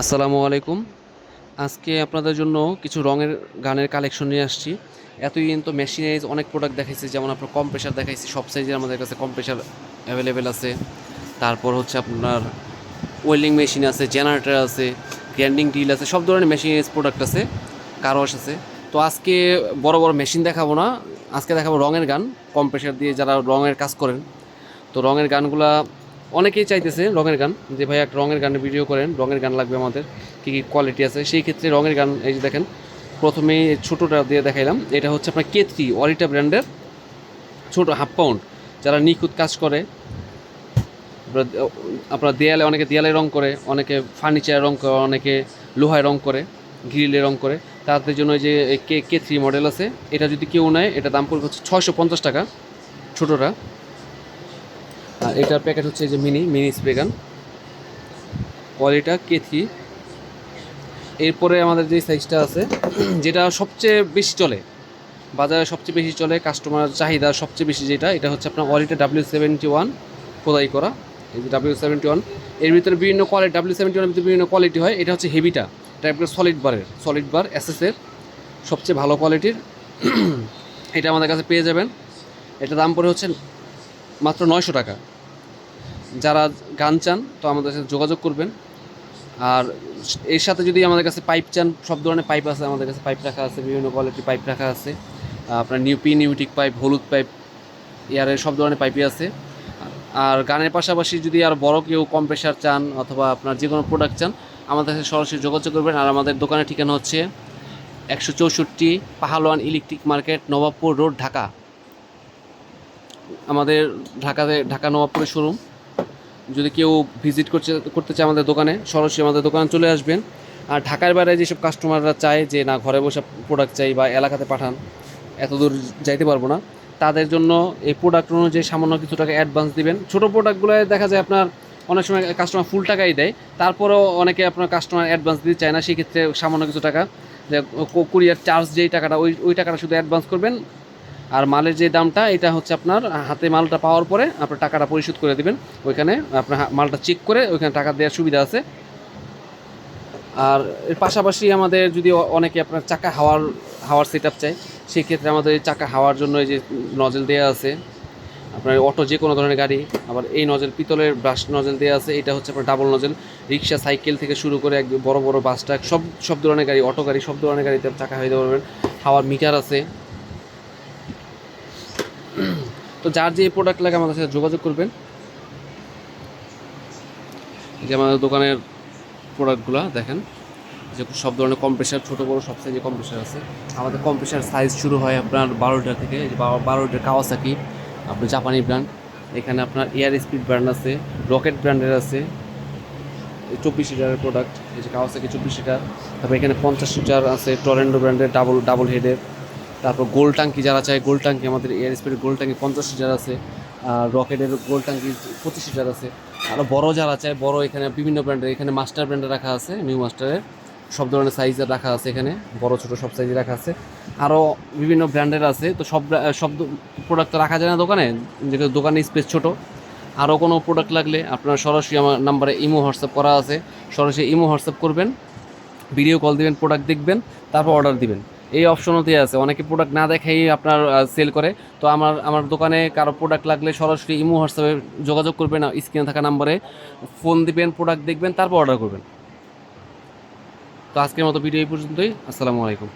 আসসালামু আলাইকুম। আজকে আপনাদের জন্য কিছু রঙের গানের কালেকশন নিয়ে আসছি। এতদিন তো মেশিনারিজ অনেক প্রোডাক্ট দেখাইছি, যেমন আপনার কম্প্রেসার দেখাইছি, সব সাইজের আমাদের কাছে কম্প্রেসার অ্যাভেলেবেল আছে। তারপর হচ্ছে আপনার ওয়েল্ডিং মেশিন আছে, জেনারেটর আছে, গ্রাইন্ডিং টিল আছে, সব ধরনের মেশিনারিজ প্রোডাক্ট আছে, কারওয়াশ আছে। তো আজকে বড় বড় মেশিন দেখাবো না, আজকে দেখাবো রঙের গান, কম্প্রেসার দিয়ে যারা রঙের কাজ করেন। তো রঙের গানগুলা অনেকেই চাইতেছে রঙের গান, যে ভাই একটা রঙের গানের ভিডিও করেন, রঙের গান লাগবে আমাদের, কী কী কোয়ালিটি আছে সেই ক্ষেত্রে রঙের গান। এই যে দেখেন, প্রথমেই ছোটোটা দিয়ে দেখাইলাম, এটা হচ্ছে আপনার K3 অরিটা ব্র্যান্ডের ছোটো হাফ পাউন্ড। যারা নিখুঁত কাজ করে, আপনার দেয়ালে, অনেকে দেয়ালে রং করে, অনেকে ফার্নিচারে রং করে, অনেকে লোহায় রং করে, গ্রিলে রং করে, তাদের জন্য যে K3 মডেল আছে, এটা যদি কেউ নেয় এটা দাম পড়বে হচ্ছে 650 টাকা ছোটোটা। আর এটার প্যাকেট হচ্ছে যে মিনি স্প্রে গান, কোয়ালিটা K3। এরপরে আমাদের যে সাইজটা আছে, যেটা সবচেয়ে বেশি চলে বাজারে, সবচেয়ে বেশি চলে, কাস্টমার চাহিদা সবচেয়ে বেশি, যেটা এটা হচ্ছে আপনার ওয়ালিটা W71 খোদাই করা। এই যে W71, এর ভিতরে বিভিন্ন কোয়ালিটি, W71 ভিতরে বিভিন্ন কোয়ালিটি হয়। এটা হচ্ছে হেভিটা, এটা একবার সলিড বার এসএসের সবচেয়ে ভালো কোয়ালিটির। এটা আমাদের কাছে পেয়ে যাবেন। এটা দাম পড়ে হচ্ছে মাত্র 900 টাকা। যারা গান চান তো আমাদের সাথে যোগাযোগ করবেন। আর এর সাথে যদি আমাদের কাছে পাইপ চান, সব ধরনের পাইপ আছে আমাদের কাছে, পাইপ রাখা আছে, বিভিন্ন কোয়ালিটির পাইপ রাখা আছে। আপনার নিউটিক পাইপ, হলুদ পাইপ, এয়ারের সব ধরনের পাইপই আছে। আর গানের পাশাপাশি যদি আর বড় কেউ কম্প্রেসার চান অথবা আপনার যে কোনো প্রোডাক্ট চান, আমাদের সাথে সরাসরি যোগাযোগ করবেন। আর আমাদের দোকানের ঠিকানা হচ্ছে 164 Pahalwan electric market, Nawabpur road, Dhaka. আমাদের ঢাকা নবাবপুরের শোরুম। যদি কেউ ভিজিট করতে চায় আমাদের দোকানে, সরাসরি আমাদের দোকানে চলে আসবেন। আর ঢাকার বাইরে যেসব কাস্টমাররা চায় যে না ঘরে বসে প্রোডাক্ট চাই বা এলাকাতে পাঠান, এত দূর যাইতে পারবো না, তাদের জন্য এই প্রোডাক্ট অনুযায়ী সামান্য কিছু টাকা অ্যাডভান্স দিবেন। ছোটো প্রোডাক্টগুলো দেখা যায় আপনার অনেক সময় কাস্টমার ফুল টাকাই দেয়, তারপরেও অনেকে আপনার কাস্টমার অ্যাডভান্স দিতে চায় না, সেক্ষেত্রে সামান্য কিছু টাকা, যে কুরিয়ার চার্জ যেই টাকাটা, ওই টাকাটা শুধু অ্যাডভান্স করবেন। আর মালের যে দামটা, এটা হচ্ছে আপনার হাতে মালটা পাওয়ার পরে আপনার টাকাটা পরিশোধ করে দেবেন। ওইখানে আপনার মালটা চেক করে ওইখানে টাকা দেওয়ার সুবিধা আছে। আর এর পাশাপাশি আমাদের যদি অনেকে আপনার চাকা হাওয়ার সেট আপ চায়, সেক্ষেত্রে আমাদের চাকা হাওয়ার জন্য এই যে নজেল দেওয়া আছে, আপনার অটো যে কোনো ধরনের গাড়ি, আবার এই নজেল পিতলের ব্রাশ নজেল দেওয়া আছে। এটা হচ্ছে আপনার ডাবল নজেল, রিক্সা, সাইকেল থেকে শুরু করে একদম বড় বড় বাস ট্রাক, সব ধরনের গাড়ি, অটো গাড়ি, সব ধরনের গাড়িতে চাকা হয়ে দিতে পারবেন। হাওয়ার মিটার আছে। তো যার যে প্রোডাক্ট লাগে আমাদের সাথে যোগাযোগ করবেন। যে আমাদের দোকানের প্রোডাক্টগুলো দেখেন, যে সব ধরনের কম্প্রেসার, ছোটো বড়ো সব সাইজে কম্প্রেসার আছে। আমাদের কম্প্রেসার সাইজ শুরু হয় আপনার 12টা থেকে, যে 12টা কাওয়াসাকি, আপনার জাপানি ব্র্যান্ড। এখানে আপনার এয়ার স্পিড ব্র্যান্ড আছে, রকেট ব্র্যান্ডের আছে, 24 লিটারের প্রোডাক্ট, এই যে কাওয়াসাকি 24 লিটার। তারপর এখানে 50 লিটার আছে টরেন্ডো ব্র্যান্ডের ডাবল হেডের। তারপর গোল টাঙ্কি যারা চায়, গোল টাঙ্কি, আমাদের এয়ার স্পিডের গোল টাঙ্কি 50 লিটার আছে। আর রকেটের গোল টাঙ্কি 25 লিটার আছে। আরও বড় যারা চায়, বড় এখানে বিভিন্ন ব্র্যান্ডের, এখানে মাস্টার ব্র্যান্ডে রাখা আছে, নিউ মাস্টারের সব ধরনের সাইজের রাখা আছে, এখানে বড় ছোটো সব সাইজে রাখা আছে। আরও বিভিন্ন ব্র্যান্ডের আছে। তো সব প্রোডাক্ট তো রাখা যায় না দোকানে, যেহেতু দোকানে স্পেস ছোটো। আরও কোনো প্রোডাক্ট লাগলে আপনার সরাসরি আমার নাম্বারে ইমো হোয়াটসঅ্যাপ করা আছে, সরাসরি ইমো হোয়াটসঅ্যাপ করবেন, ভিডিও কল দিবেন, প্রোডাক্ট দেখবেন, তারপর অর্ডার দিবেন। এই অপশনও দেওয়া আছে। অনেকে প্রোডাক্ট না দেখাই আপনার সেল করে। তো আমার দোকানে কারো প্রোডাক্ট লাগলে সরাসরি ইমো হোয়াটসঅ্যাপে যোগাযোগ করবেন, স্ক্রিনে থাকা নাম্বারে ফোন দিবেন, প্রোডাক্ট দেখবেন, তারপর অর্ডার করবেন। তো আজকের মতো ভিডিও এই পর্যন্তই। আসসালামু আলাইকুম।